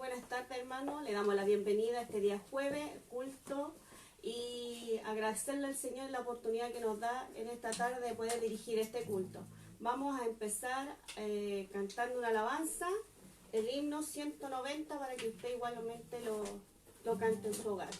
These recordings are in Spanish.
Buenas tardes, hermano. Le damos la bienvenida a este día jueves, culto, y agradecerle al Señor la oportunidad que nos da en esta tarde de poder dirigir este culto. Vamos a empezar cantando una alabanza, el himno 190, para que usted igualmente lo cante en su hogar.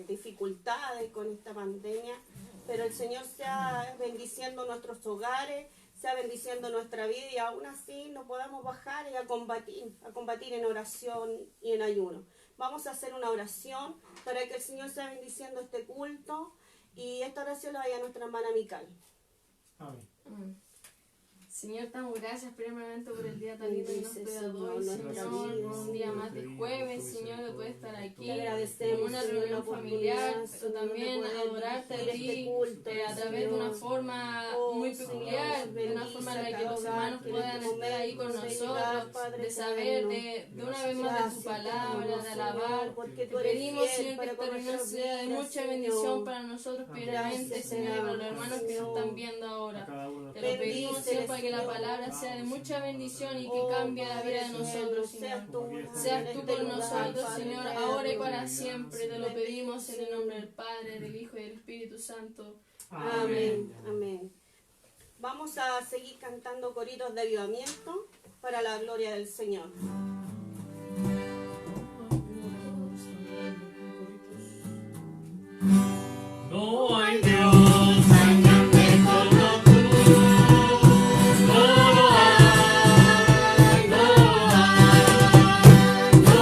Dificultades con esta pandemia, pero el Señor sea bendiciendo nuestros hogares, sea bendiciendo nuestra vida, y aún así no podamos bajar y a combatir en oración y en ayuno. Vamos a hacer una oración para que el Señor sea bendiciendo este culto, y esta oración la vaya a nuestra hermana Mical. Amén. Señor, damos gracias primeramente por el día tan lindo que nos pueda hoy, Señor, por un día más de jueves, Señor, de poder estar aquí, en una reunión familiar, pero también adorarte a ti a través de una forma muy peculiar, de una forma en la que los hermanos puedan estar ahí con nosotros, de saber de una vez más de tu palabra, de alabar. Te pedimos, Señor, que esta reunión sea de mucha bendición para nosotros primeramente, Señor, y para los hermanos que nos están viendo ahora. Te lo pedimos, Señor, para que la palabra sea de mucha bendición y que cambie la vida de nosotros, Señor. Seas tú con nosotros, Señor, ahora y para siempre. Te lo pedimos en el nombre del Padre, del Hijo y del Espíritu Santo. Amén. Amén. Vamos a seguir cantando coritos de avivamiento para la gloria del Señor. No hay Dios tan grande como tú. No lo hay, no lo hay, no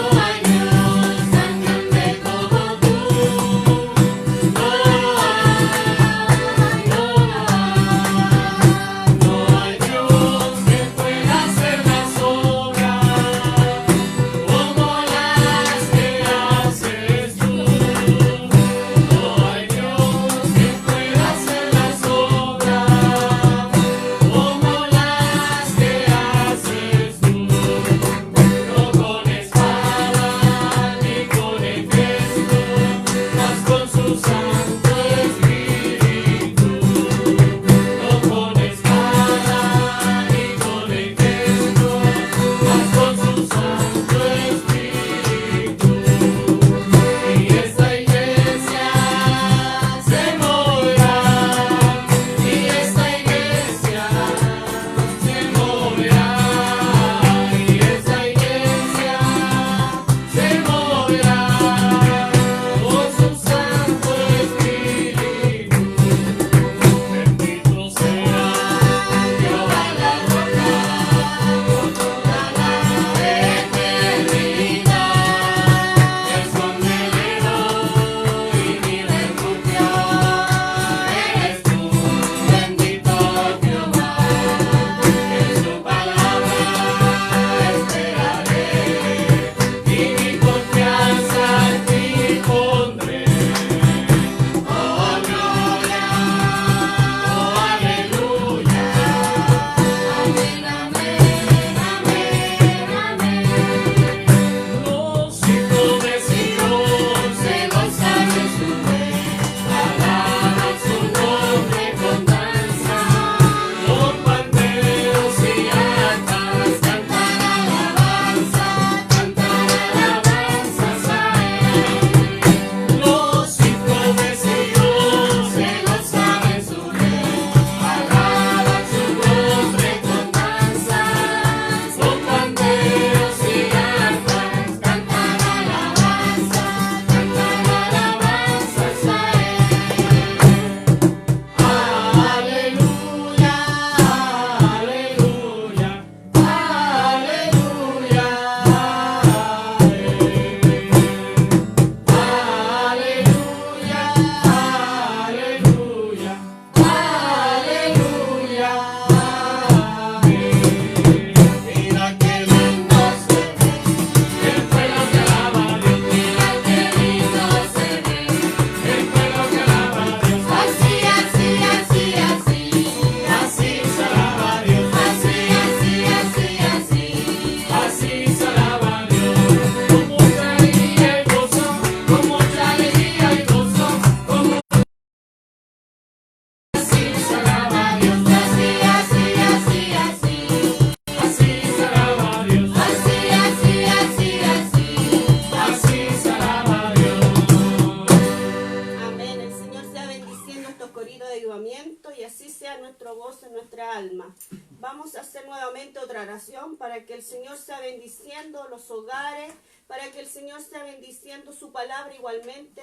vamos a hacer nuevamente otra oración para que el Señor sea bendiciendo los hogares, para que el Señor sea bendiciendo su palabra igualmente,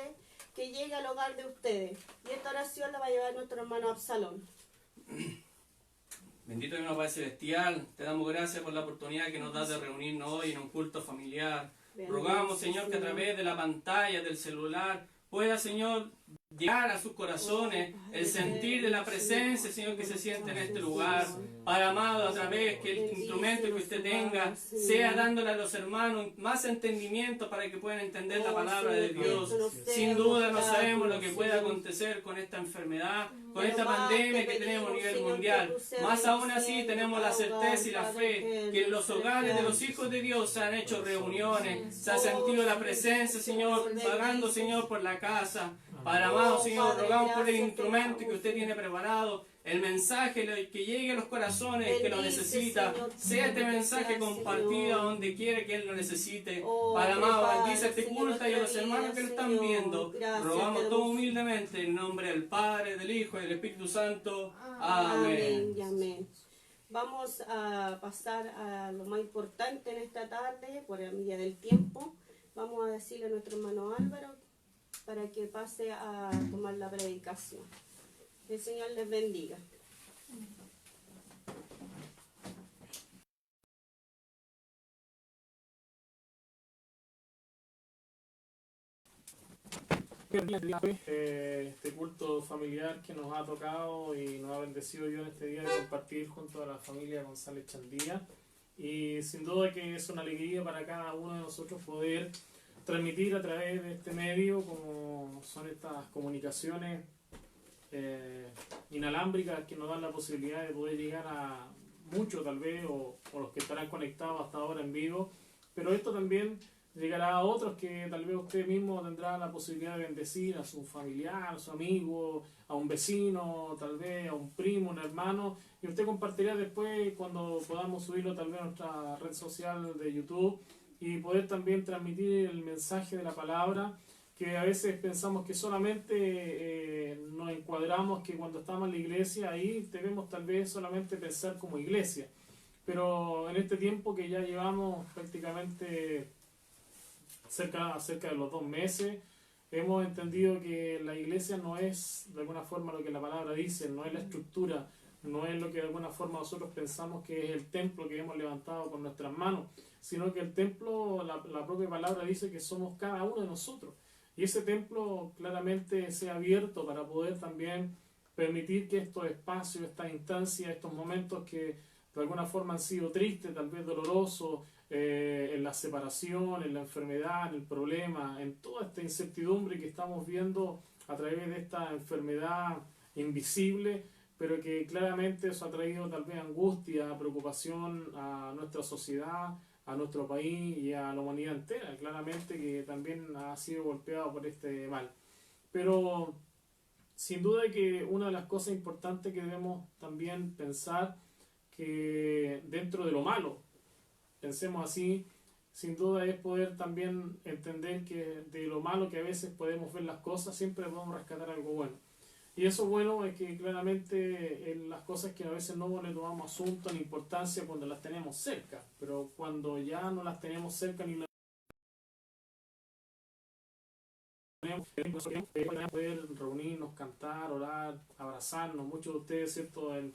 que llegue al hogar de ustedes. Y esta oración la va a llevar nuestro hermano Absalón. Bendito Dios, Padre Celestial, te damos gracias por la oportunidad que nos das de reunirnos hoy en un culto familiar. Rogamos, Señor, que a través de la pantalla, del celular, pueda, Señor, llegar a sus corazones el sentir de la presencia, Señor, que se siente en este lugar. Padre amado, a través que el instrumento que usted tenga sea dándole a los hermanos más entendimiento para que puedan entender la palabra de Dios. Sin duda no sabemos lo que puede acontecer con esta enfermedad, con esta pandemia que tenemos a nivel mundial. Más aún así tenemos la certeza y la fe que en los hogares de los hijos de Dios se han hecho reuniones, se ha sentido la presencia, Señor, pagando, Señor, por la casa. Padre amado, Señor, rogamos por el instrumento que usted tiene preparado, el mensaje que llegue a los corazones que lo necesita, sea este mensaje compartido a donde quiera que Él lo necesite. Padre amado, bendice este culto y a los hermanos que lo están viendo. Rogamos todo humildemente en nombre del Padre, del Hijo y del Espíritu Santo. Amén. Amén. Vamos a pasar a lo más importante en esta tarde, por la medida del tiempo. Vamos a decirle a nuestro hermano Álvaro para que pase a tomar la predicación. Que el Señor les bendiga. Este culto familiar que nos ha tocado y nos ha bendecido Dios en este día de compartir junto a la familia González Chandía, y sin duda que es una alegría para cada uno de nosotros poder transmitir a través de este medio, como son estas comunicaciones inalámbricas que nos dan la posibilidad de poder llegar a muchos tal vez, o los que estarán conectados hasta ahora en vivo, pero esto también llegará a otros que tal vez usted mismo tendrá la posibilidad de bendecir a su familiar, a su amigo, a un vecino, tal vez a un primo, un hermano, y usted compartirá después cuando podamos subirlo tal vez a nuestra red social de YouTube, y poder también transmitir el mensaje de la palabra, que a veces pensamos que solamente nos encuadramos que cuando estamos en la iglesia, ahí debemos tal vez solamente pensar como iglesia, pero en este tiempo que ya llevamos prácticamente cerca de los 2 meses, hemos entendido que la iglesia no es de alguna forma lo que la palabra dice, no es la estructura, no es lo que de alguna forma nosotros pensamos que es el templo que hemos levantado con nuestras manos, sino que el templo, la propia palabra dice que somos cada uno de nosotros, y ese templo claramente sea abierto para poder también permitir que estos espacios, estas instancias, estos momentos que de alguna forma han sido tristes, tal vez dolorosos, en la separación, en la enfermedad, en el problema, en toda esta incertidumbre que estamos viendo a través de esta enfermedad invisible, pero que claramente eso ha traído tal vez angustia, preocupación a nuestra sociedad, a nuestro país y a la humanidad entera, claramente que también ha sido golpeado por este mal. Pero sin duda que una de las cosas importantes que debemos también pensar, que dentro de lo malo, pensemos así, sin duda es poder también entender que de lo malo que a veces podemos ver las cosas, siempre podemos rescatar algo bueno. Y eso bueno es que claramente en las cosas que a veces no le tomamos asunto ni importancia cuando las tenemos cerca, pero cuando ya no las tenemos cerca ni las tenemos, poder reunirnos, cantar, orar, abrazarnos. Muchos de ustedes, ¿cierto?, en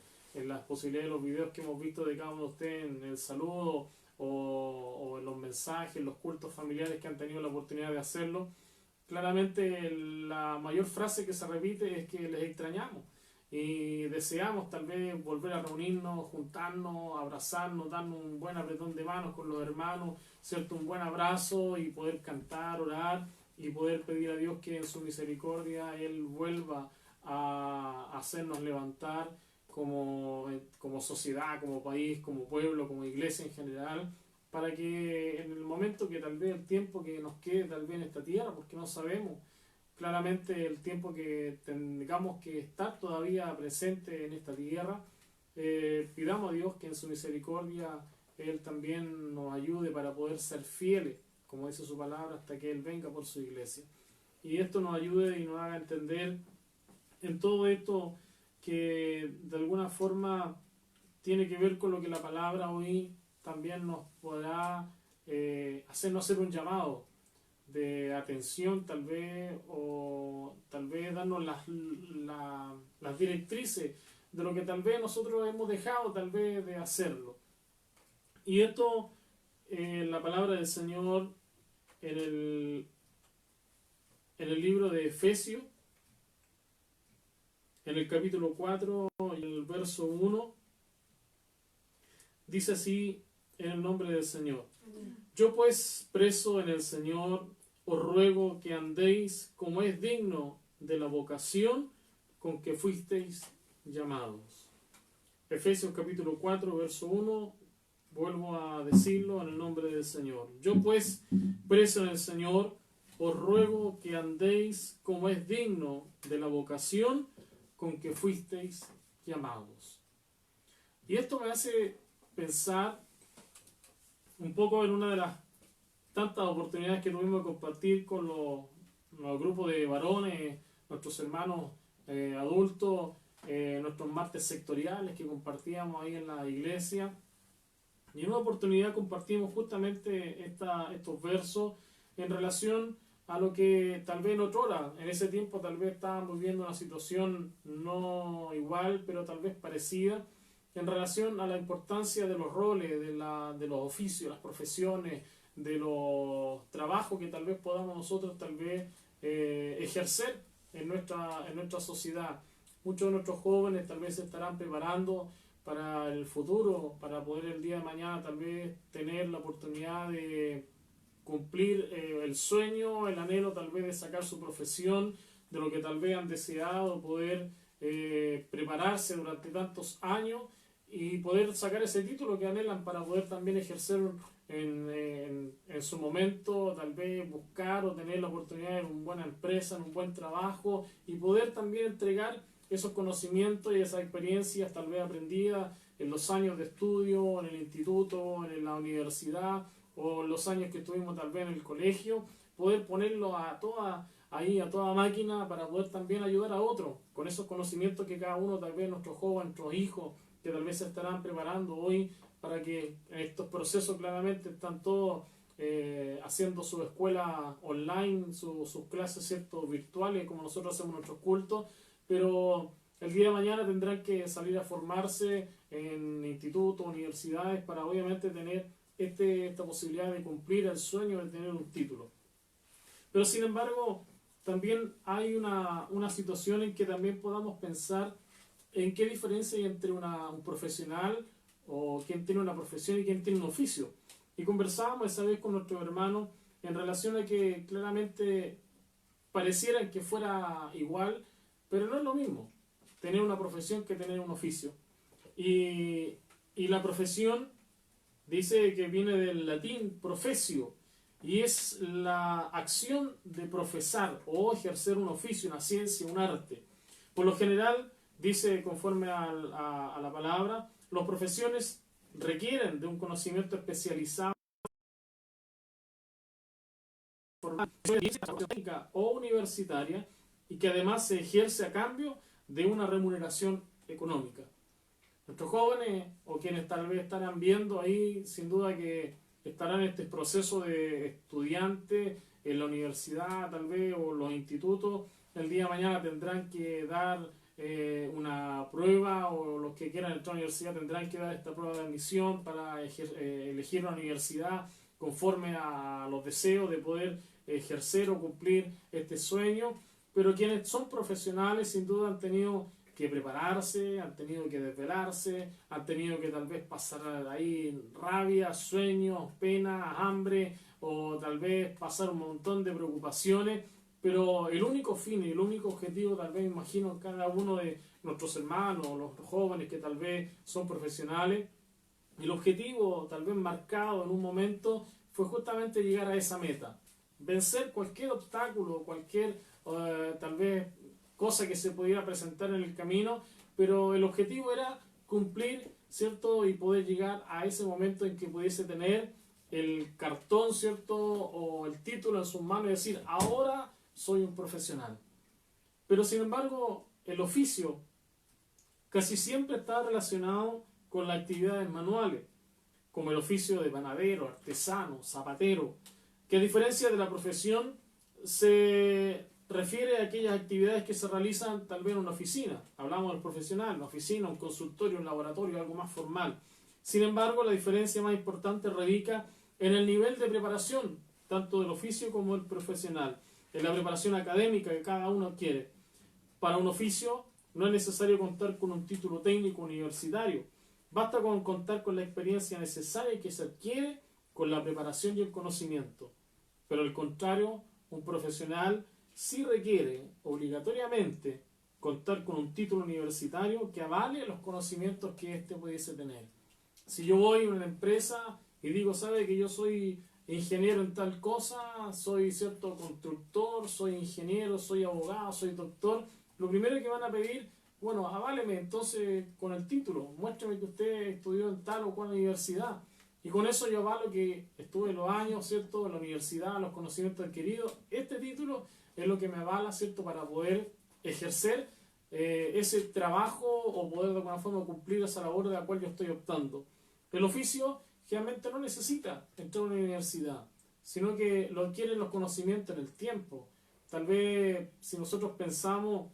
las posibilidades de los videos que hemos visto de cada uno de ustedes, en el saludo o en los mensajes, en los cultos familiares que han tenido la oportunidad de hacerlo, claramente la mayor frase que se repite es que les extrañamos y deseamos tal vez volver a reunirnos, juntarnos, abrazarnos, darnos un buen apretón de manos con los hermanos, ¿cierto?, un buen abrazo, y poder cantar, orar y poder pedir a Dios que en su misericordia Él vuelva a hacernos levantar como sociedad, como país, como pueblo, como iglesia en general, para que en el momento que tal vez el tiempo que nos quede tal vez en esta tierra, porque no sabemos claramente el tiempo que tengamos que estar todavía presente en esta tierra, pidamos a Dios que en su misericordia Él también nos ayude para poder ser fieles, como dice su palabra, hasta que Él venga por su iglesia. Y esto nos ayude y nos haga entender en todo esto que de alguna forma tiene que ver con lo que la palabra hoy también nos podrá hacernos hacer un llamado de atención tal vez, o tal vez darnos las directrices de lo que tal vez nosotros hemos dejado tal vez de hacerlo. Y esto, la palabra del Señor en el libro de Efesios, en el capítulo 4 y el verso 1, dice así en el nombre del Señor: yo pues, preso en el Señor, os ruego que andéis como es digno de la vocación con que fuisteis llamados. Efesios capítulo 4, verso 1, vuelvo a decirlo en el nombre del Señor. Yo pues, preso en el Señor, os ruego que andéis como es digno de la vocación con que fuisteis llamados. Y esto me hace pensar un poco en una de las tantas oportunidades que tuvimos de compartir con los grupos de varones, nuestros hermanos adultos, nuestros martes sectoriales que compartíamos ahí en la iglesia. Y en una oportunidad compartimos justamente estos versos en relación a lo que tal vez en otra hora, en ese tiempo tal vez estábamos viviendo una situación no igual, pero tal vez parecida, en relación a la importancia de los roles, de los oficios, las profesiones, de los trabajos que tal vez podamos nosotros tal vez ejercer en nuestra sociedad. Muchos de nuestros jóvenes tal vez se estarán preparando para el futuro, para poder el día de mañana tal vez tener la oportunidad de cumplir el sueño, el anhelo tal vez de sacar su profesión, de lo que tal vez han deseado, poder prepararse durante tantos años y poder sacar ese título que anhelan para poder también ejercer en su momento, tal vez buscar o tener la oportunidad en una buena empresa, en un buen trabajo, y poder también entregar esos conocimientos y esas experiencias tal vez aprendidas en los años de estudio, en el instituto, en la universidad, o en los años que estuvimos tal vez en el colegio, poder ponerlo a toda máquina para poder también ayudar a otros con esos conocimientos que cada uno, tal vez nuestros jóvenes, nuestros hijos, que tal vez se estarán preparando hoy para que estos procesos claramente están todos haciendo su escuela online, sus clases, ¿cierto?, virtuales, como nosotros hacemos nuestros cultos, pero el día de mañana tendrán que salir a formarse en institutos, universidades, para obviamente tener esta posibilidad de cumplir el sueño de tener un título. Pero sin embargo, también hay una situación en que también podamos pensar en qué diferencia hay entre un profesional, o quien tiene una profesión, y quien tiene un oficio. Y conversábamos esa vez con nuestros hermanos en relación a que claramente pareciera que fuera igual, pero no es lo mismo tener una profesión que tener un oficio. Y la profesión dice que viene del latín profesio, y es la acción de profesar o ejercer un oficio, una ciencia, un arte. Por lo general, dice conforme a la palabra, las profesiones requieren de un conocimiento especializado o universitaria, y que además se ejerce a cambio de una remuneración económica. Nuestros jóvenes, o quienes tal vez estarán viendo ahí, sin duda que estarán en este proceso de estudiante en la universidad tal vez, o los institutos, el día de mañana tendrán que dar una prueba, o los que quieran entrar a la universidad tendrán que dar esta prueba de admisión para elegir una universidad conforme a los deseos de poder ejercer o cumplir este sueño. Pero quienes son profesionales sin duda han tenido que prepararse, han tenido que desvelarse, han tenido que tal vez pasar ahí rabia, sueños, pena, hambre, o tal vez pasar un montón de preocupaciones, pero el único fin y el único objetivo, tal vez imagino en cada uno de nuestros hermanos, los jóvenes que tal vez son profesionales, el objetivo tal vez marcado en un momento fue justamente llegar a esa meta, vencer cualquier obstáculo, cualquier tal vez cosa que se pudiera presentar en el camino, pero el objetivo era cumplir, ¿cierto?, y poder llegar a ese momento en que pudiese tener el cartón, ¿cierto?, o el título en sus manos y decir, ahora soy un profesional. Pero sin embargo, el oficio casi siempre está relacionado con las actividades manuales, como el oficio de panadero, artesano, zapatero, que a diferencia de la profesión se refiere a aquellas actividades que se realizan tal vez en una oficina. Hablamos del profesional, una oficina, un consultorio, un laboratorio, algo más formal. Sin embargo, la diferencia más importante radica en el nivel de preparación, tanto del oficio como del profesional, en la preparación académica que cada uno adquiere. Para un oficio no es necesario contar con un título técnico universitario, basta con contar con la experiencia necesaria que se adquiere con la preparación y el conocimiento. Pero al contrario, un profesional sí requiere obligatoriamente contar con un título universitario que avale los conocimientos que éste pudiese tener. Si yo voy a una empresa y digo, sabe que yo soy ingeniero en tal cosa, soy cierto constructor, soy ingeniero, soy abogado, soy doctor, lo primero que van a pedir, bueno, aváleme entonces con el título, muéstrame que usted estudió en tal o cual universidad. Y con eso yo avalo que estuve los años, ¿cierto?, en la universidad, los conocimientos adquiridos. Este título es lo que me avala, ¿cierto?, para poder ejercer ese trabajo o poder de alguna forma cumplir esa labor de la cual yo estoy optando. El oficio generalmente no necesita entrar a una universidad, sino que lo adquieren los conocimientos en el tiempo. Tal vez si nosotros pensamos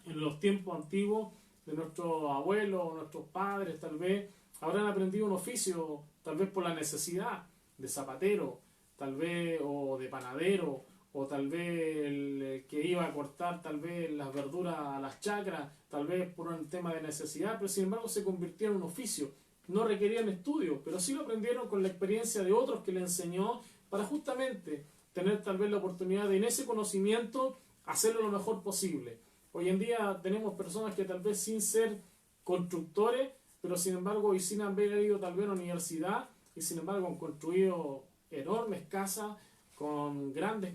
en los tiempos antiguos de nuestros abuelos o nuestros padres, tal vez habrán aprendido un oficio, tal vez por la necesidad de zapatero, tal vez, o de panadero, o tal vez el que iba a cortar tal vez las verduras a las chacras, tal vez por un tema de necesidad, pero sin embargo se convirtió en un oficio. No requerían estudios, pero sí lo aprendieron con la experiencia de otros que le enseñó para justamente tener tal vez la oportunidad de en ese conocimiento hacerlo lo mejor posible. Hoy en día tenemos personas que tal vez sin ser constructores, pero sin embargo y sin haber ido tal vez a la universidad y sin embargo han construido enormes casas con grandes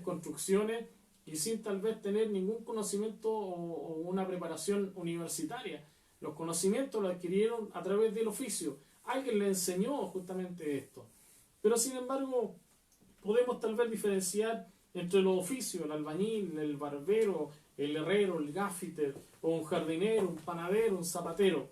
construcciones y sin tal vez tener ningún conocimiento o una preparación universitaria. Los conocimientos los adquirieron a través del oficio. Alguien les enseñó justamente esto. Pero sin embargo, podemos tal vez diferenciar entre los oficios, el albañil, el barbero, el herrero, el gaffiter, o un jardinero, un panadero, un zapatero.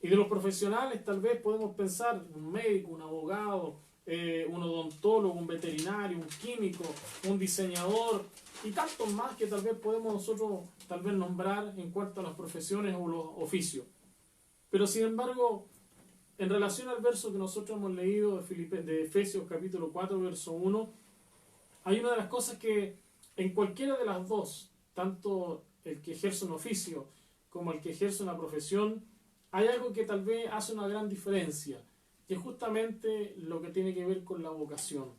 Y de los profesionales tal vez podemos pensar un médico, un abogado, un odontólogo, un veterinario, un químico, un diseñador y tantos más que tal vez podemos nosotros tal vez nombrar en cuanto a las profesiones o los oficios. Pero sin embargo, en relación al verso que nosotros hemos leído de Efesios capítulo 4, verso 1, hay una de las cosas que en cualquiera de las dos, tanto el que ejerce un oficio como el que ejerce una profesión, hay algo que tal vez hace una gran diferencia, que es justamente lo que tiene que ver con la vocación.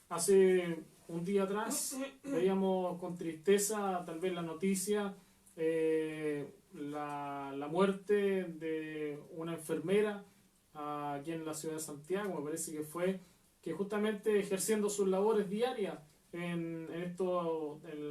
Hace un día atrás veíamos con tristeza tal vez la noticia, la muerte de una enfermera aquí en la ciudad de Santiago, me parece que fue, que justamente ejerciendo sus labores diarias en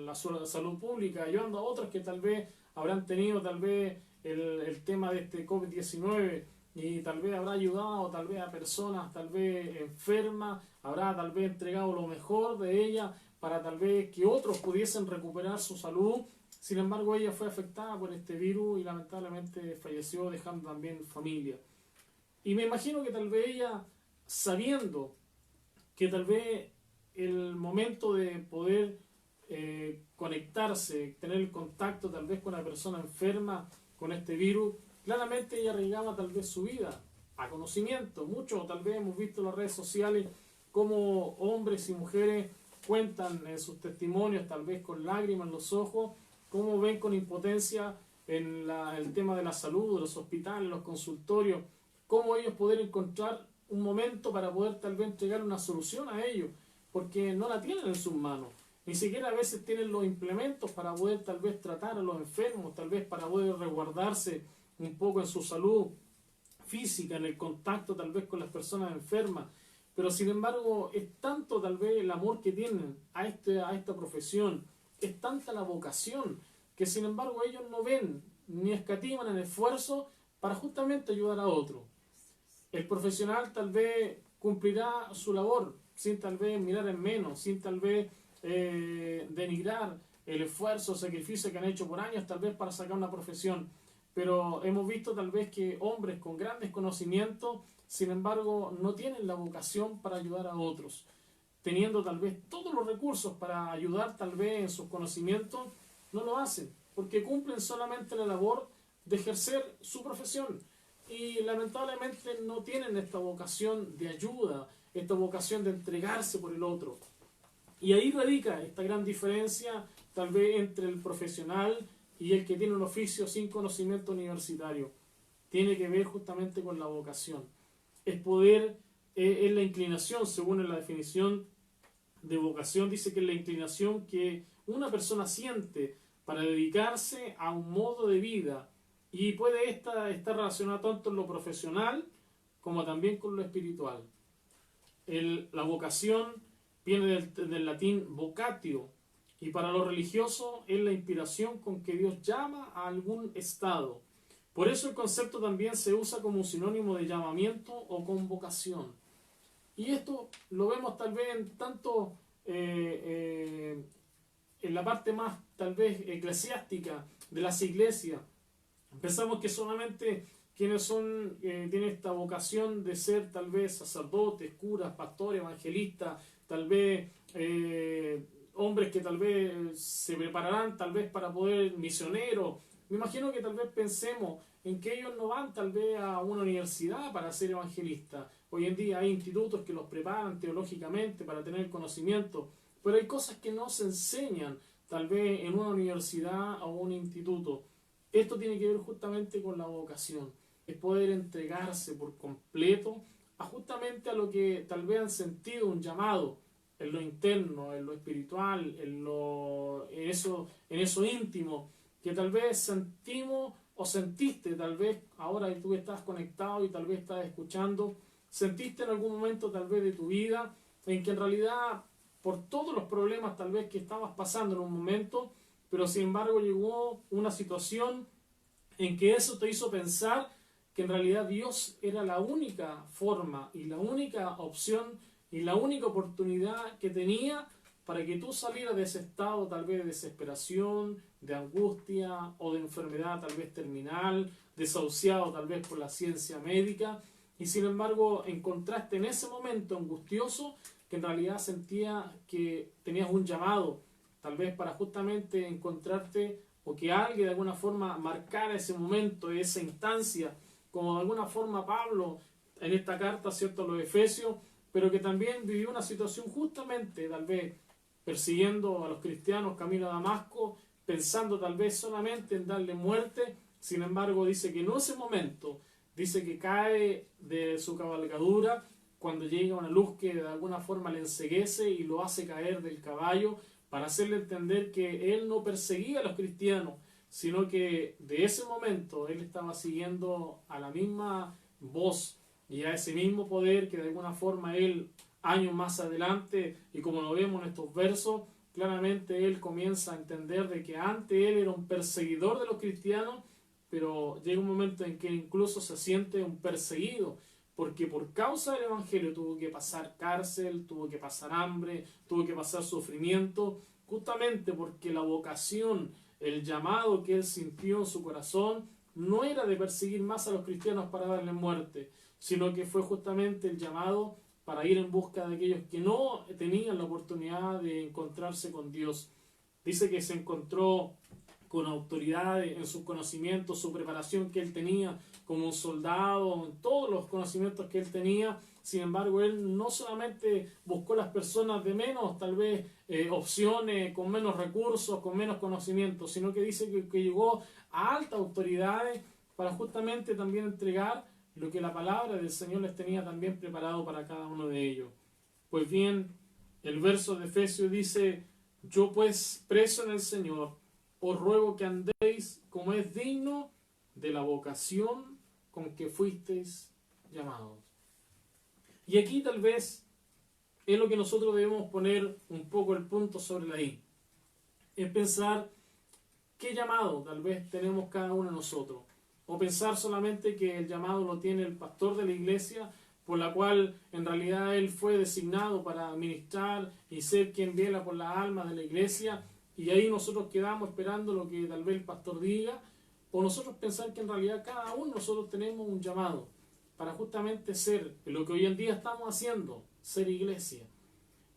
la salud pública, ayudando a otros que tal vez habrán tenido tal vez el tema de este COVID-19 y tal vez habrá ayudado tal vez a personas tal vez enfermas, habrá tal vez entregado lo mejor de ella para tal vez que otros pudiesen recuperar su salud. Sin embargo, ella fue afectada por este virus y lamentablemente falleció, dejando también familia. Y me imagino que tal vez ella, sabiendo que tal vez el momento de poder conectarse, tener el contacto tal vez con una persona enferma con este virus, claramente ella arriesgaba tal vez su vida a conocimiento. Muchos tal vez hemos visto en las redes sociales cómo hombres y mujeres cuentan sus testimonios tal vez con lágrimas en los ojos, cómo ven con impotencia en el tema de la salud, de los hospitales, los consultorios, cómo ellos poder encontrar un momento para poder tal vez entregar una solución a ellos, porque no la tienen en sus manos. Ni siquiera a veces tienen los implementos para poder tal vez tratar a los enfermos, tal vez para poder resguardarse un poco en su salud física, en el contacto tal vez con las personas enfermas. Pero sin embargo es tanto tal vez el amor que tienen a esta profesión, es tanta la vocación, que sin embargo ellos no ven ni escatiman en esfuerzo para justamente ayudar a otro. El profesional tal vez cumplirá su labor sin tal vez mirar en menos, sin tal vez denigrar el esfuerzo, el sacrificio que han hecho por años tal vez para sacar una profesión. pero hemos visto tal vez que hombres con grandes conocimientos, sin embargo, no tienen la vocación para ayudar a otros. Teniendo tal vez todos los recursos para ayudar tal vez en sus conocimientos, no lo hacen, porque cumplen solamente la labor de ejercer su profesión. Y lamentablemente no tienen esta vocación de ayuda, esta vocación de entregarse por el otro. Y ahí radica esta gran diferencia tal vez entre el profesional y el que tiene un oficio sin conocimiento universitario. Tiene que ver justamente con la vocación. Es poder, es la inclinación, según la definición de vocación, dice que es la inclinación que una persona siente para dedicarse a un modo de vida, y puede estar relacionada tanto en lo profesional como también con lo espiritual. La vocación viene del latín vocatio, y para lo religioso es la inspiración con que Dios llama a algún estado. Por eso el concepto también se usa como un sinónimo de llamamiento o convocación. Y esto lo vemos tal vez en tanto en la parte más tal vez eclesiástica de las iglesias. Pensamos que solamente quienes tienen esta vocación de ser tal vez sacerdotes, curas, pastores, evangelistas, tal vez hombres que tal vez se prepararán tal vez para poder misioneros. Me imagino que tal vez pensemos en que ellos no van tal vez a una universidad para ser evangelistas. Hoy en día hay institutos que los preparan teológicamente para tener conocimiento, pero hay cosas que no se enseñan tal vez en una universidad o un instituto. Esto tiene que ver justamente con la vocación, es poder entregarse por completo justamente a lo que tal vez han sentido un llamado en lo interno, en lo espiritual, en eso íntimo, que tal vez sentimos o sentiste, tal vez ahora que tú estás conectado y tal vez estás escuchando, sentiste en algún momento tal vez de tu vida en que en realidad por todos los problemas tal vez que estabas pasando en un momento, pero sin embargo llegó una situación en que eso te hizo pensar que en realidad Dios era la única forma y la única opción y la única oportunidad que tenía para que tú salieras de ese estado tal vez de desesperación, de angustia o de enfermedad tal vez terminal, desahuciado tal vez por la ciencia médica, y sin embargo encontraste en ese momento angustioso que en realidad sentía que tenías un llamado tal vez para justamente encontrarte, o que alguien de alguna forma marcara ese momento, esa instancia, como de alguna forma Pablo en esta carta, ¿cierto?, a los Efesios, pero que también vivió una situación justamente tal vez persiguiendo a los cristianos camino a Damasco, pensando tal vez solamente en darle muerte. Sin embargo dice que en ese momento, dice que cae de su cabalgadura cuando llega una luz que de alguna forma le enceguece y lo hace caer del caballo, para hacerle entender que él no perseguía a los cristianos, sino que de ese momento él estaba siguiendo a la misma voz y a ese mismo poder que de alguna forma él, años más adelante, y como lo vemos en estos versos, claramente él comienza a entender de que antes él era un perseguidor de los cristianos, pero llega un momento en que incluso se siente un perseguido, porque por causa del Evangelio tuvo que pasar cárcel, tuvo que pasar hambre, tuvo que pasar sufrimiento, justamente porque la vocación, el llamado que él sintió en su corazón, no era de perseguir más a los cristianos para darles muerte, sino que fue justamente el llamado para ir en busca de aquellos que no tenían la oportunidad de encontrarse con Dios. Dice que se encontró con autoridad en sus conocimientos, su preparación que él tenía como un soldado, en todos los conocimientos que él tenía. Sin embargo, él no solamente buscó las personas de menos, tal vez, opciones, con menos recursos, con menos conocimientos, sino que dice que llegó a altas autoridades para justamente también entregar lo que la palabra del Señor les tenía también preparado para cada uno de ellos. Pues bien, el verso de Efesios dice: yo pues, preso en el Señor, os ruego que andéis como es digno de la vocación con que fuisteis llamados. Y aquí tal vez es lo que nosotros debemos poner un poco el punto sobre la I. Es pensar qué llamado tal vez tenemos cada uno de nosotros. O pensar solamente que el llamado lo tiene el pastor de la iglesia, por la cual en realidad él fue designado para ministrar y ser quien vela por las almas de la iglesia, y ahí nosotros quedamos esperando lo que tal vez el pastor diga. o nosotros pensar que en realidad cada uno de nosotros tenemos un llamado para justamente ser lo que hoy en día estamos haciendo, ser iglesia.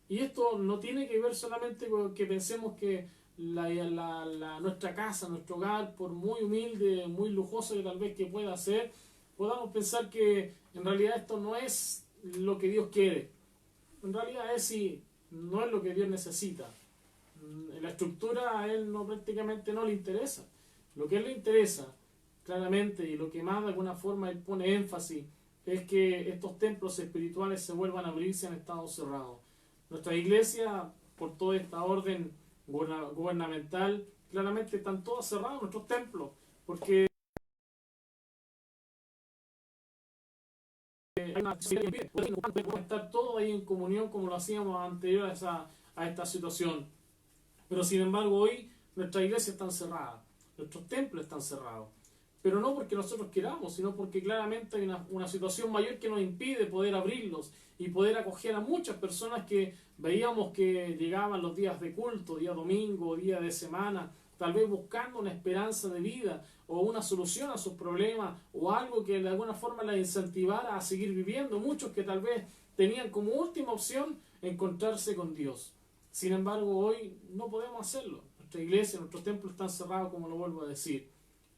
Y esto no tiene que ver solamente con que pensemos que nuestra casa, nuestro hogar, por muy humilde, muy lujoso que tal vez que pueda ser, podamos pensar que en realidad esto no es lo que Dios quiere. En realidad no es lo que Dios necesita. La estructura a Él prácticamente no le interesa. Lo que a Él le interesa, claramente, y lo que más de alguna forma Él pone énfasis, es que estos templos espirituales se vuelvan a abrirse en estado cerrado. Nuestra iglesia, por toda esta orden gubernamental, claramente están todos cerrados nuestros templos, porque podemos estar todos ahí en comunión como lo hacíamos anterior a esta situación. Pero sin embargo hoy nuestra iglesia está cerrada, nuestros templos están cerrados. Pero no porque nosotros queramos, sino porque claramente hay una situación mayor que nos impide poder abrirlos y poder acoger a muchas personas que veíamos que llegaban los días de culto, día domingo, día de semana, tal vez buscando una esperanza de vida o una solución a sus problemas o algo que de alguna forma les incentivara a seguir viviendo. Muchos que tal vez tenían como última opción encontrarse con Dios. Sin embargo, hoy no podemos hacerlo. Nuestra iglesia, nuestros templos están cerrados, como lo vuelvo a decir.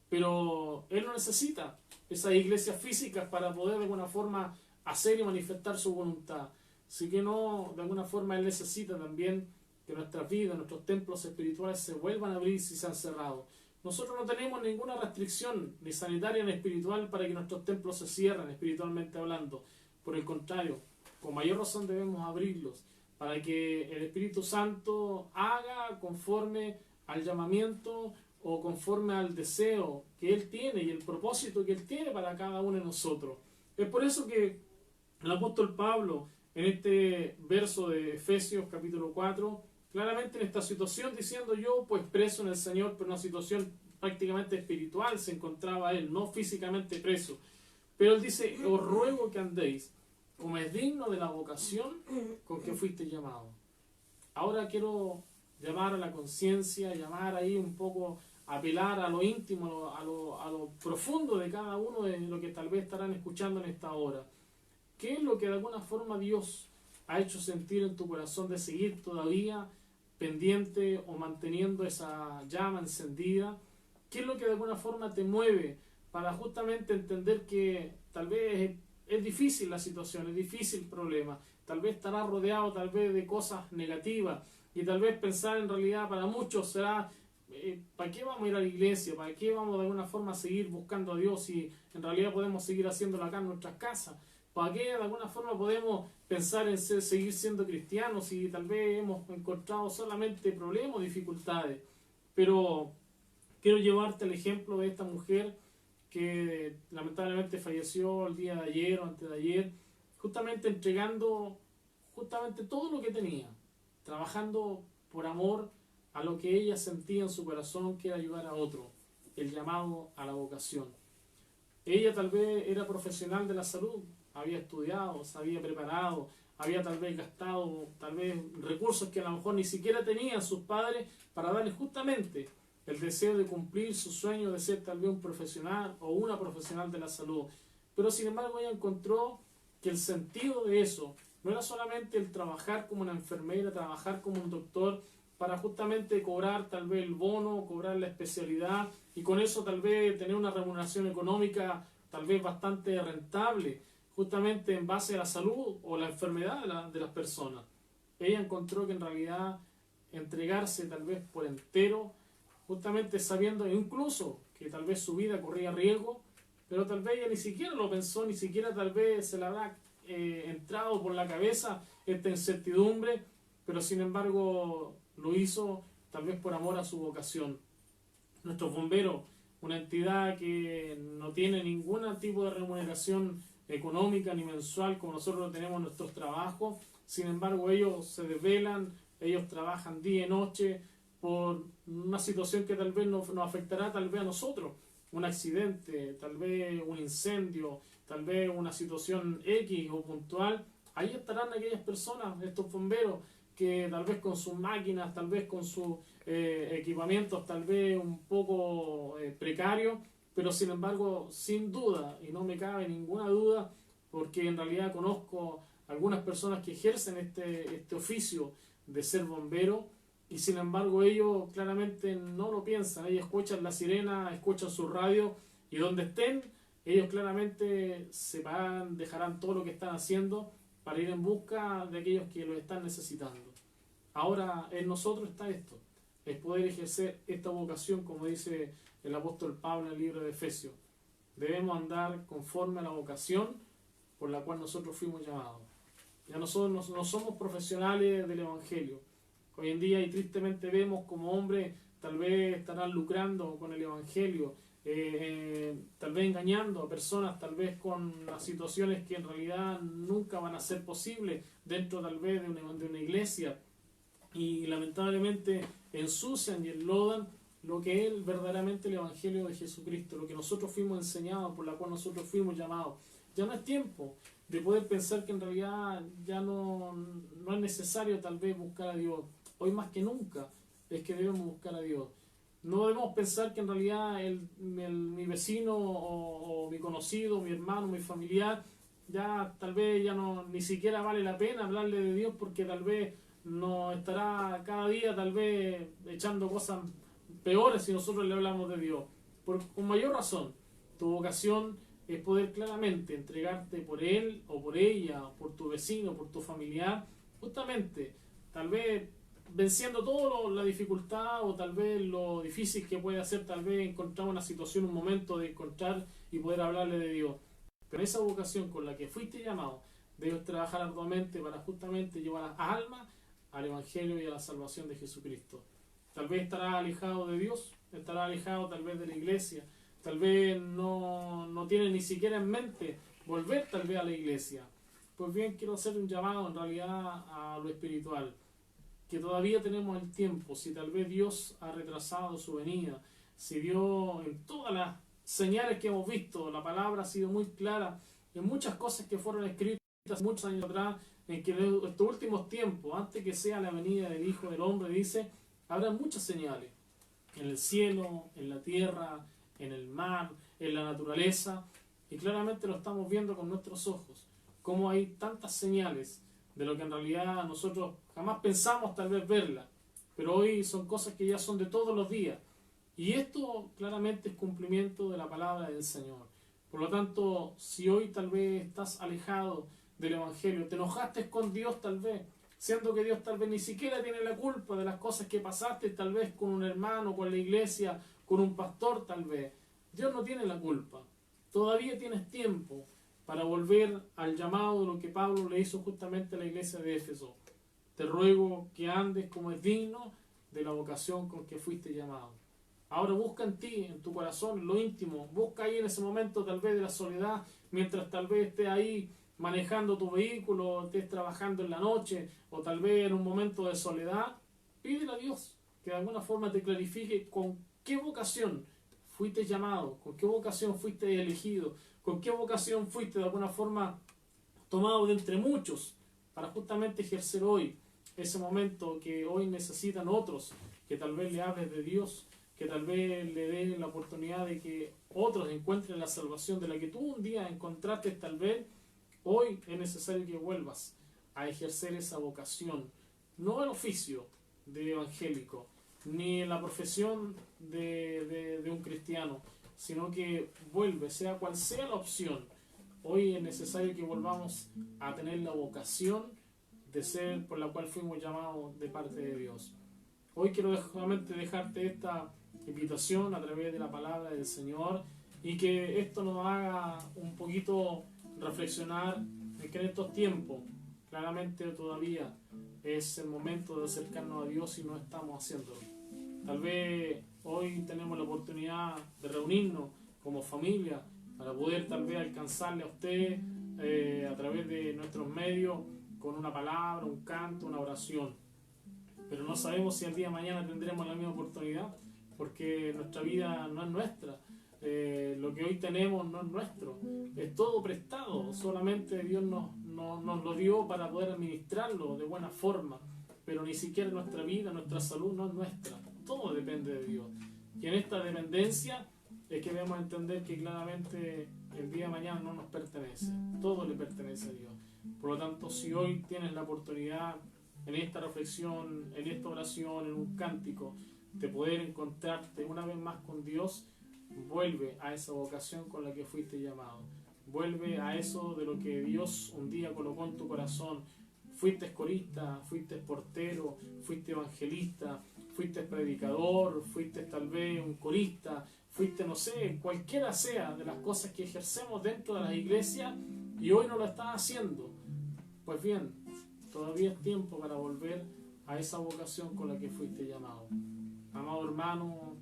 Pero Él no necesita esas iglesias físicas para poder de alguna forma hacer y manifestar su voluntad. Así que no, de alguna forma Él necesita también que nuestras vidas, nuestros templos espirituales se vuelvan a abrir si se han cerrado. Nosotros no tenemos ninguna restricción, ni sanitaria ni espiritual, para que nuestros templos se cierren, espiritualmente hablando. Por el contrario, con mayor razón debemos abrirlos, para que el Espíritu Santo haga conforme al llamamiento o conforme al deseo que Él tiene y el propósito que Él tiene para cada uno de nosotros. Es por eso que el apóstol Pablo, en este verso de Efesios capítulo 4, claramente en esta situación, diciendo yo pues preso en el Señor, pero una situación prácticamente espiritual se encontraba él, no físicamente preso. Pero él dice, os ruego que andéis como es digno de la vocación con que fuiste llamado. Ahora quiero llamar a la conciencia, llamar ahí un poco, apelar a lo íntimo, a lo profundo de cada uno de lo que tal vez estarán escuchando en esta hora. ¿Qué es lo que de alguna forma Dios ha hecho sentir en tu corazón de seguir todavía pendiente o manteniendo esa llama encendida? ¿Qué es lo que de alguna forma te mueve para justamente entender que tal vez es difícil la situación, es difícil el problema, tal vez estará rodeado tal vez de cosas negativas y tal vez pensar en realidad para muchos será ¿para qué vamos a ir a la iglesia? ¿Para qué vamos de alguna forma a seguir buscando a Dios si en realidad podemos seguir haciéndolo acá en nuestras casas? ¿Para qué de alguna forma podemos pensar en seguir siendo cristianos si tal vez hemos encontrado solamente problemas o dificultades? Pero quiero llevarte el ejemplo de esta mujer que lamentablemente falleció el día de ayer o antes de ayer, justamente entregando justamente todo lo que tenía, trabajando por amor a lo que ella sentía en su corazón, que era ayudar a otro, el llamado a la vocación. Ella tal vez era profesional de la salud, había estudiado, se había preparado, había tal vez gastado tal vez recursos que a lo mejor ni siquiera tenían sus padres para darle justamente el deseo de cumplir su sueño de ser tal vez un profesional o una profesional de la salud. Pero sin embargo ella encontró que el sentido de eso no era solamente el trabajar como una enfermera, trabajar como un doctor para justamente cobrar tal vez el bono, cobrar la especialidad y con eso tal vez tener una remuneración económica tal vez bastante rentable, justamente en base a la salud o la enfermedad de las personas. Ella encontró que en realidad entregarse tal vez por entero, justamente sabiendo incluso que tal vez su vida corría riesgo, pero tal vez ella ni siquiera lo pensó, ni siquiera tal vez se le habrá entrado por la cabeza esta incertidumbre, pero sin embargo lo hizo tal vez por amor a su vocación. Nuestros bomberos, una entidad que no tiene ningún tipo de remuneración económica ni mensual como nosotros tenemos nuestros trabajos, sin embargo ellos se desvelan, ellos trabajan día y noche por una situación que tal vez nos afectará tal vez a nosotros, un accidente, tal vez un incendio, tal vez una situación X o puntual. Ahí estarán aquellas personas, estos bomberos, que tal vez con sus máquinas, tal vez con sus equipamientos, tal vez un poco precarios, pero sin embargo, sin duda, y no me cabe ninguna duda, porque en realidad conozco algunas personas que ejercen este oficio de ser bombero, y sin embargo ellos claramente no lo piensan. Ellos escuchan la sirena, escuchan su radio, y donde estén, ellos claramente se van, dejarán todo lo que están haciendo para ir en busca de aquellos que lo están necesitando. Ahora en nosotros está esto, es poder ejercer esta vocación, como dice el apóstol Pablo en el libro de Efesios. Debemos andar conforme a la vocación por la cual nosotros fuimos llamados. Ya nosotros no somos profesionales del Evangelio. Hoy en día, y tristemente vemos como hombres tal vez estarán lucrando con el Evangelio, tal vez engañando a personas, tal vez con las situaciones que en realidad nunca van a ser posibles dentro tal vez de una iglesia, y lamentablemente ensucian y enlodan lo que es verdaderamente el Evangelio de Jesucristo, lo que nosotros fuimos enseñados, por la cual nosotros fuimos llamados. Ya no es tiempo de poder pensar que en realidad ya no es necesario tal vez buscar a Dios. Hoy más que nunca es que debemos buscar a Dios. No debemos pensar que en realidad mi vecino o mi conocido, mi hermano, mi familiar, ya tal vez ya no ni siquiera vale la pena hablarle de Dios, porque tal vez nos estará cada día tal vez echando cosas peores si nosotros le hablamos de Dios. Con mayor razón, tu vocación es poder claramente entregarte por él o por ella, por tu vecino, por tu familiar, justamente, tal vez venciendo toda la dificultad o tal vez lo difícil que puede hacer tal vez encontrar una situación, un momento de encontrar y poder hablarle de Dios. Pero esa vocación con la que fuiste llamado, debes trabajar arduamente para justamente llevar a almas al Evangelio y a la salvación de Jesucristo. Tal vez estarás alejado de Dios, estarás alejado tal vez de la iglesia, tal vez no tienes ni siquiera en mente volver tal vez a la iglesia. Pues bien, quiero hacer un llamado en realidad a lo espiritual, que todavía tenemos el tiempo. Si tal vez Dios ha retrasado su venida, si Dios, en todas las señales que hemos visto, la palabra ha sido muy clara en muchas cosas que fueron escritas muchos años atrás, en que en estos últimos tiempos, antes que sea la venida del Hijo del Hombre, dice, habrá muchas señales en el cielo, en la tierra, en el mar, en la naturaleza, y claramente lo estamos viendo con nuestros ojos, como hay tantas señales de lo que en realidad nosotros jamás pensamos tal vez verla, pero hoy son cosas que ya son de todos los días, y esto claramente es cumplimiento de la palabra del Señor. Por lo tanto, si hoy tal vez estás alejado del Evangelio, te enojaste con Dios tal vez, siendo que Dios tal vez ni siquiera tiene la culpa de las cosas que pasaste tal vez con un hermano, con la iglesia, con un pastor tal vez, Dios no tiene la culpa. Todavía tienes tiempo para volver al llamado de lo que Pablo le hizo justamente a la iglesia de Éfeso. Te ruego que andes como es digno de la vocación con que fuiste llamado. Ahora busca en ti, en tu corazón, en lo íntimo, busca ahí en ese momento tal vez de la soledad, mientras tal vez estés ahí manejando tu vehículo, estés trabajando en la noche, o tal vez en un momento de soledad, pídele a Dios que de alguna forma te clarifique con qué vocación fuiste llamado, con qué vocación fuiste elegido, con qué vocación fuiste de alguna forma tomado de entre muchos para justamente ejercer hoy ese momento que hoy necesitan otros, que tal vez le hables de Dios, que tal vez le des la oportunidad de que otros encuentren la salvación de la que tú un día encontraste tal vez. Hoy es necesario que vuelvas a ejercer esa vocación, no el oficio de evangélico, ni la profesión de un cristiano, sino que vuelve, sea cual sea la opción. Hoy es necesario que volvamos a tener la vocación de ser por la cual fuimos llamados de parte de Dios. Hoy quiero solamente dejarte esta invitación a través de la palabra del Señor, y que esto nos haga un poquito reflexionar en que en estos tiempos claramente todavía es el momento de acercarnos a Dios y no estamos haciéndolo. Tal vez hoy tenemos la oportunidad de reunirnos como familia para poder tal vez alcanzarle a usted a través de nuestros medios con una palabra, un canto, una oración. Pero no sabemos si el día de mañana tendremos la misma oportunidad, porque nuestra vida no es nuestra. Lo que hoy tenemos no es nuestro, es todo prestado, solamente Dios nos lo dio para poder administrarlo de buena forma. pero ni siquiera nuestra vida, nuestra salud no es nuestra. Todo depende de Dios. Y en esta dependencia es que debemos entender que claramente el día de mañana no nos pertenece. Todo le pertenece a Dios. Por lo tanto, si hoy tienes la oportunidad en esta reflexión, en esta oración, en un cántico, de poder encontrarte una vez más con Dios, vuelve a esa vocación con la que fuiste llamado. Vuelve a eso de lo que Dios un día colocó en tu corazón. Fuiste corista, fuiste portero, fuiste evangelista, fuiste predicador, fuiste tal vez un corista, fuiste, no sé, cualquiera sea de las cosas que ejercemos dentro de las iglesias y hoy no lo estás haciendo. Pues bien, todavía es tiempo para volver a esa vocación con la que fuiste llamado. Amado hermano,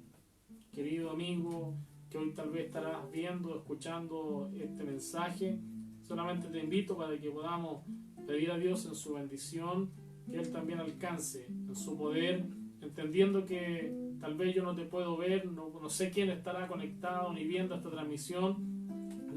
querido amigo, que hoy tal vez estarás viendo, escuchando este mensaje, solamente te invito para que podamos pedir a Dios en su bendición, que Él también alcance en su poder, entendiendo que tal vez yo no te puedo ver, no sé quién estará conectado ni viendo esta transmisión,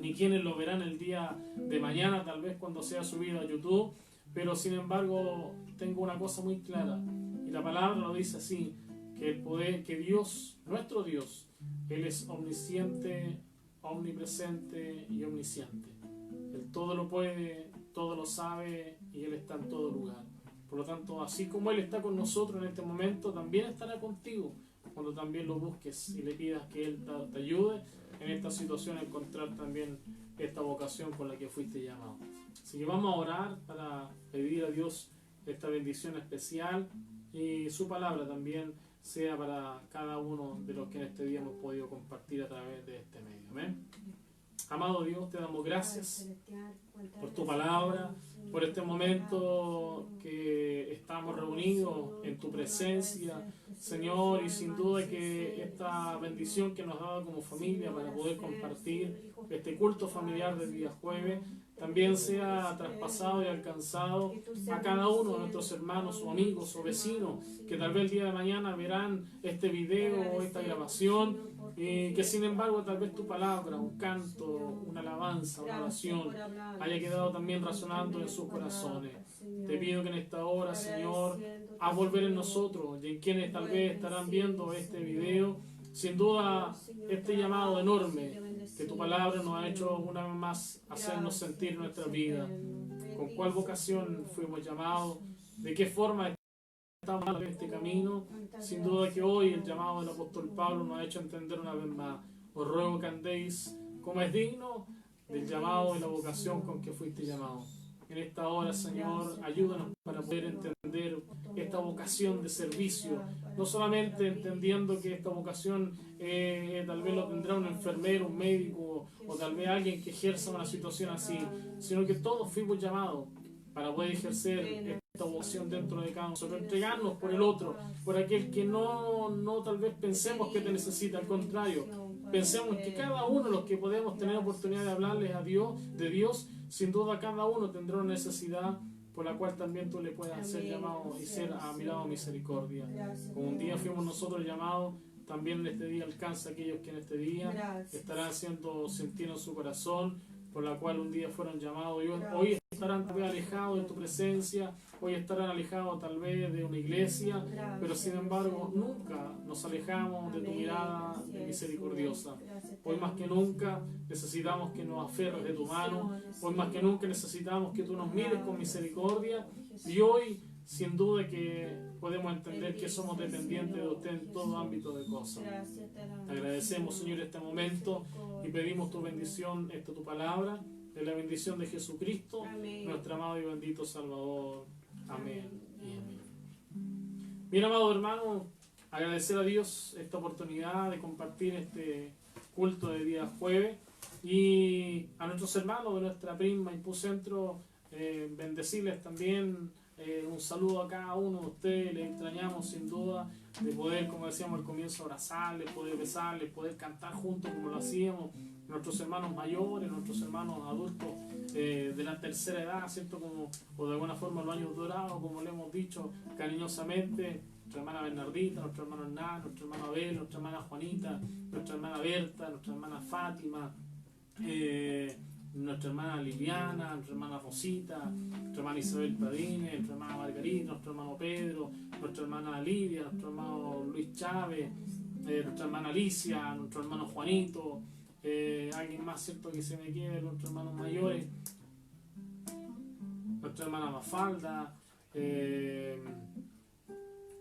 ni quiénes lo verán el día de mañana, tal vez cuando sea subido a YouTube, pero sin embargo tengo una cosa muy clara, y la palabra lo dice así, que el poder, que Dios, nuestro Dios, Él es omnisciente, omnipresente y omnisciente. Él todo lo puede, todo lo sabe y Él está en todo lugar. Por lo tanto, así como Él está con nosotros en este momento, también estará contigo cuando también lo busques y le pidas que Él te ayude en esta situación a encontrar también esta vocación con la que fuiste llamado. Así que vamos a orar para pedir a Dios esta bendición especial y su palabra también sea para cada uno de los que en este día hemos podido compartir a través de este medio. Amén. Amado Dios, te damos gracias por tu palabra, por este momento que estamos reunidos en tu presencia, Señor, y sin duda que esta bendición que nos ha dado como familia para poder compartir este culto familiar del día jueves, también sea traspasado y alcanzado a cada uno de nuestros hermanos o amigos o vecinos que tal vez el día de mañana verán este video o esta grabación y que sin embargo tal vez tu palabra, un canto, una alabanza, una oración haya quedado también resonando en sus corazones. Te pido que en esta hora, Señor, a volver en nosotros y en quienes tal vez estarán viendo este video, sin duda este llamado enorme que tu palabra nos ha hecho una vez más hacernos sentir nuestra vida, con cuál vocación fuimos llamados, de qué forma estamos en este camino. Sin duda que hoy el llamado del apóstol Pablo nos ha hecho entender una vez más. Os ruego que andéis como es digno del llamado y la vocación con que fuiste llamado. En esta hora, Señor, ayúdanos para poder entender esta vocación de servicio, no solamente entendiendo que esta vocación tal vez lo tendrá un enfermero, un médico o tal vez alguien que ejerza una situación así, sino que todos fuimos llamados para poder ejercer esta vocación dentro de cada uno, entregarnos por el otro, por aquel que no tal vez pensemos que te necesita, al contrario, pensemos que cada uno de los que podemos tener oportunidad de hablarles a Dios, de Dios, sin duda cada uno tendrá una necesidad por la cual también tú le puedas ser llamado y ser mirado a misericordia. Como un día fuimos nosotros llamados, también en este día alcanza a aquellos que en este día estarán siendo sentidos en su corazón, por la cual un día fueron llamados y hoy estarán tal vez alejados de tu presencia, hoy estarán alejados tal vez de una iglesia, pero sin embargo nunca nos alejamos de tu mirada misericordiosa. Hoy más que nunca necesitamos que nos aferres de tu mano, hoy más que nunca necesitamos que tú nos mires con misericordia y hoy sin duda que podemos entender que somos dependientes de usted en todo ámbito de cosas. Te agradecemos, Señor, este momento y pedimos tu bendición, tu palabra, de la bendición de Jesucristo, nuestro amado y bendito Salvador. Amén. Bien, amado hermano, agradecer a Dios esta oportunidad de compartir este culto de día jueves y a nuestros hermanos de nuestra Prisma Maipú Centro, bendecirles también. Un saludo a cada uno de ustedes, les extrañamos sin duda de poder, como decíamos al comienzo, abrazarles, poder besarles, poder cantar juntos como lo hacíamos, nuestros hermanos mayores, nuestros hermanos adultos de la tercera edad, ¿cierto? Como, o de alguna forma los años dorados, como le hemos dicho cariñosamente, nuestra hermana Bernardita, nuestro hermano Hernán, nuestro hermano Abel, nuestra hermana Juanita, nuestra hermana Berta, nuestra hermana Fátima, nuestra hermana Liliana, nuestra hermana Rosita, nuestra hermana Isabel Padines, nuestra hermana Margarita, nuestro hermano Pedro, nuestra hermana Lidia, nuestro hermano Luis Chávez, nuestra hermana Alicia, nuestro hermano Juanito, alguien más, cierto, que se me quede, nuestros hermanos mayores, nuestra hermana Mafalda,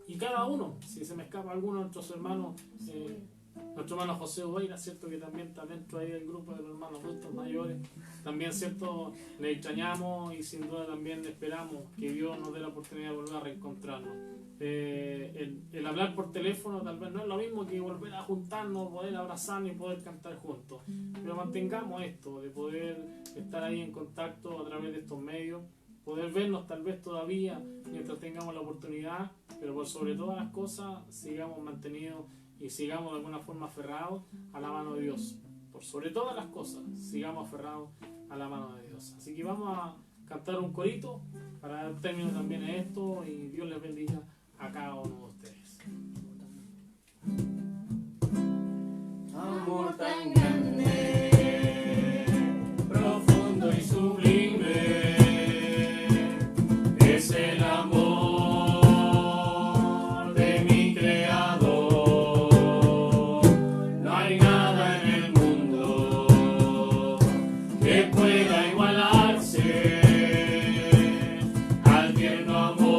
y cada uno, si se me escapa alguno de nuestros hermanos, nuestro hermano José Oveira, cierto, que también está dentro ahí del grupo de los hermanos adultos mayores, también, cierto, le extrañamos y sin duda también esperamos que Dios nos dé la oportunidad de volver a reencontrarnos. El hablar por teléfono tal vez no es lo mismo que volver a juntarnos, poder abrazarnos y poder cantar juntos, pero mantengamos esto de poder estar ahí en contacto a través de estos medios, poder vernos tal vez todavía mientras tengamos la oportunidad, pero por sobre todas las cosas sigamos mantenidos y sigamos de alguna forma aferrados a la mano de Dios. Por sobre todas las cosas, sigamos aferrados a la mano de Dios. Así que vamos a cantar un corito para dar término también a esto y Dios les bendiga a cada uno de ustedes. Amor tan grande, profundo y sublime, es el amor de mi Creador. No hay nada en el mundo que pueda igualarse al tierno amor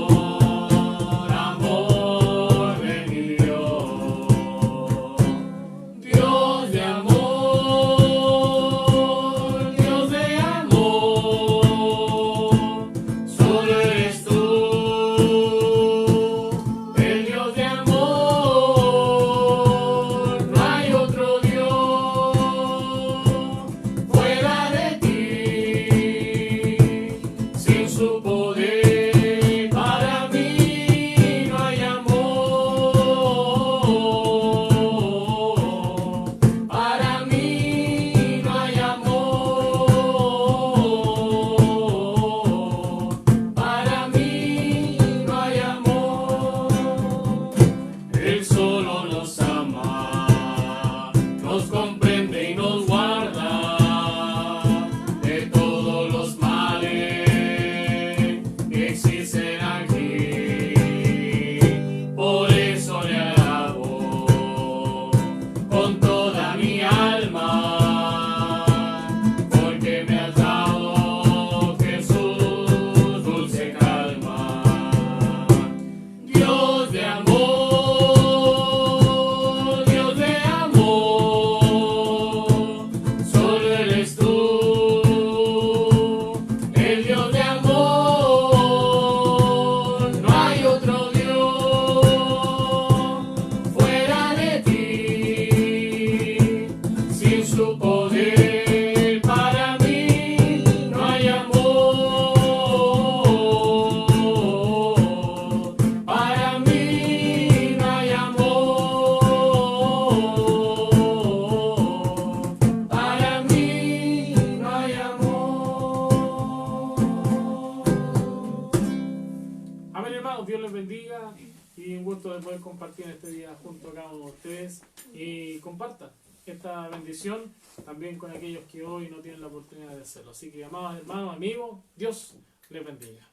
de mi Dios. Dios de amor, Dios de amor, solo eres tú, el Dios de amor, no hay otro Dios fuera de ti, sin su poder para mí no hay amor, para mí no hay amor, para mí no hay amor. Él solo nos ama, nos comprende y nos guarda de todos los males que existen aquí. Por eso le alabo con toda mi alma, porque me has dado, Jesús, dulce calma. Dios de amor, Dios de amor, solo eres tú, el Dios de amor, no hay otro Dios fuera de ti, sin su poder para mí no hay amor, para mí no hay amor, para mí no hay amor. Amén, hermanos, Dios les bendiga y un gusto de poder compartir este día junto a cada uno de ustedes y compartan esta bendición también con aquellos que hoy no tienen la oportunidad de hacerlo. Así que, amados hermanos, amigos, Dios les bendiga.